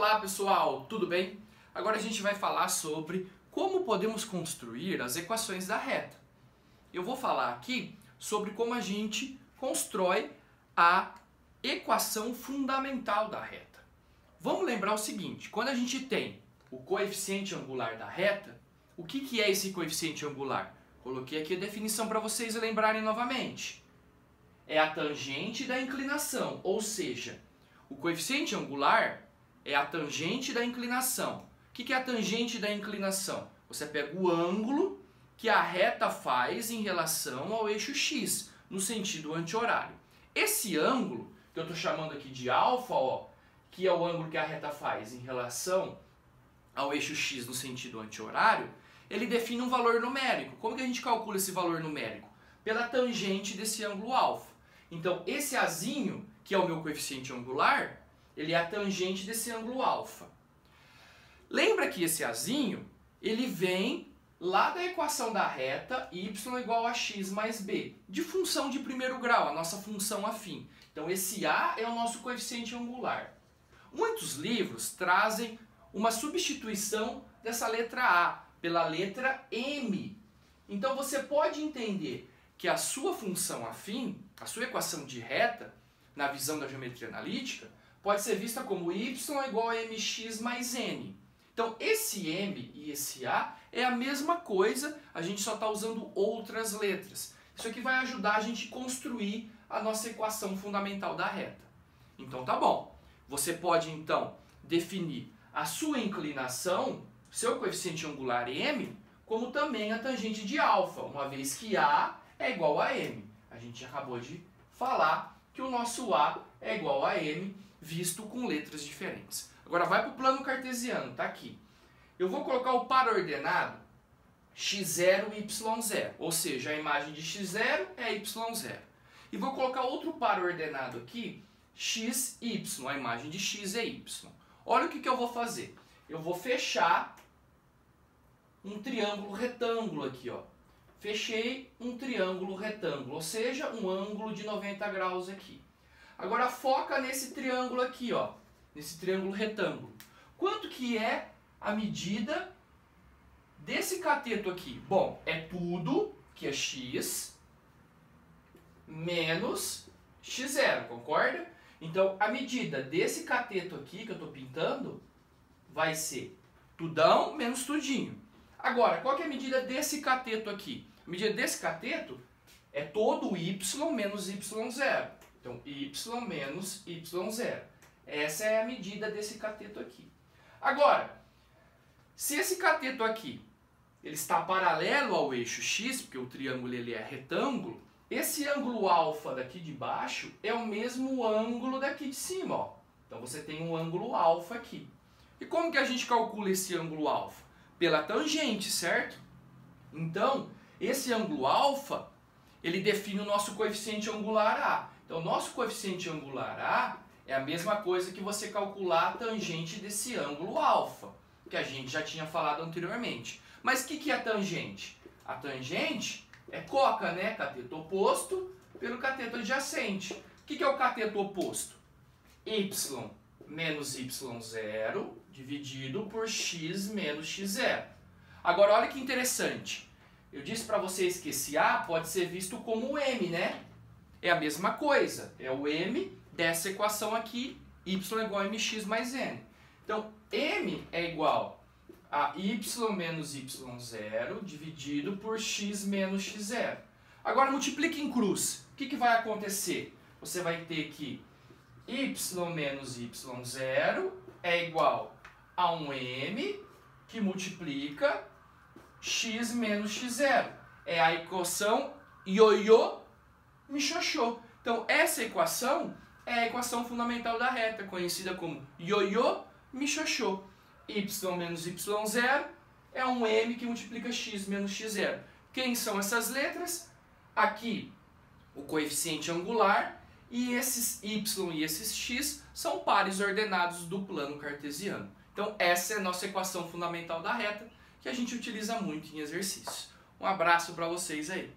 Olá pessoal, tudo bem? Agora a gente vai falar sobre como podemos construir as equações da reta. Eu vou falar aqui sobre como a gente constrói a equação fundamental da reta. Vamos lembrar o seguinte, quando a gente tem o coeficiente angular da reta, o que é esse coeficiente angular? Coloquei aqui a definição para vocês lembrarem novamente. É a tangente da inclinação, ou seja, o coeficiente angular é a tangente da inclinação. O que é a tangente da inclinação? Você pega o ângulo que a reta faz em relação ao eixo x, no sentido anti-horário. Esse ângulo, que eu estou chamando aqui de alfa, que é o ângulo que a reta faz em relação ao eixo x no sentido anti-horário, ele define um valor numérico. Como que a gente calcula esse valor numérico? Pela tangente desse ângulo alfa. Então, esse azinho, que é o meu coeficiente angular, ele é a tangente desse ângulo alfa. Lembra que esse azinho, ele vem lá da equação da reta y igual a x mais b, de função de primeiro grau, a nossa função afim. Então esse a é o nosso coeficiente angular. Muitos livros trazem uma substituição dessa letra a pela letra m. Então você pode entender que a sua função afim, a sua equação de reta, na visão da geometria analítica, pode ser vista como y igual a mx mais n. Então esse m e esse a é a mesma coisa, a gente só está usando outras letras. Isso aqui vai ajudar a gente a construir a nossa equação fundamental da reta. Então tá bom. Você pode então definir a sua inclinação, seu coeficiente angular m, como também a tangente de alfa, uma vez que a é igual a m. A gente acabou de falar que o nosso a é igual a m, visto com letras diferentes. Agora vai para o plano cartesiano, tá aqui. Eu vou colocar o par ordenado x0 e y0, ou seja, a imagem de x0 é y0. E vou colocar outro par ordenado aqui, x, y, a imagem de x é y. Olha o que eu vou fazer. Eu vou fechar um triângulo retângulo aqui, ó. Fechei um triângulo retângulo, ou seja, um ângulo de 90 graus aqui. Agora foca nesse triângulo aqui, ó, nesse triângulo retângulo. Quanto que é a medida desse cateto aqui? Bom, é tudo que é x menos x0, concorda? Então a medida desse cateto aqui que eu estou pintando vai ser tudão menos tudinho. Agora, qual que é a medida desse cateto aqui? A medida desse cateto é todo y menos y0. Então, y menos y0. Essa é a medida desse cateto aqui. Agora, se esse cateto aqui ele está paralelo ao eixo x, porque o triângulo ele é retângulo, esse ângulo alfa daqui de baixo é o mesmo ângulo daqui de cima. Ó. Então, você tem um ângulo alfa aqui. E como que a gente calcula esse ângulo alfa? Pela tangente, certo? Então, esse ângulo alfa, ele define o nosso coeficiente angular a. Então, o nosso coeficiente angular a é a mesma coisa que você calcular a tangente desse ângulo alfa, que a gente já tinha falado anteriormente. Mas o que é a tangente? A tangente é coca, né? Cateto oposto pelo cateto adjacente. O que é o cateto oposto? Y menos y0 dividido por x menos x0. Agora, olha que interessante. Eu disse para vocês que esse a pode ser visto como m, né? É a mesma coisa. É o m dessa equação aqui, y igual a mx mais n. Então, m é igual a y menos y0 dividido por x menos x0. Agora, multiplique em cruz. O que vai acontecer? Você vai ter que y menos y0 é igual a um m que multiplica x menos x0. É a equação ioiô michachô. Então, essa equação é a equação fundamental da reta, conhecida como ioiô michachô. Y menos y0 é um m que multiplica x menos x0. Quem são essas letras? Aqui, o coeficiente angular, e esses y e esses x são pares ordenados do plano cartesiano. Então, essa é a nossa equação fundamental da reta, que a gente utiliza muito em exercícios. Um abraço para vocês aí.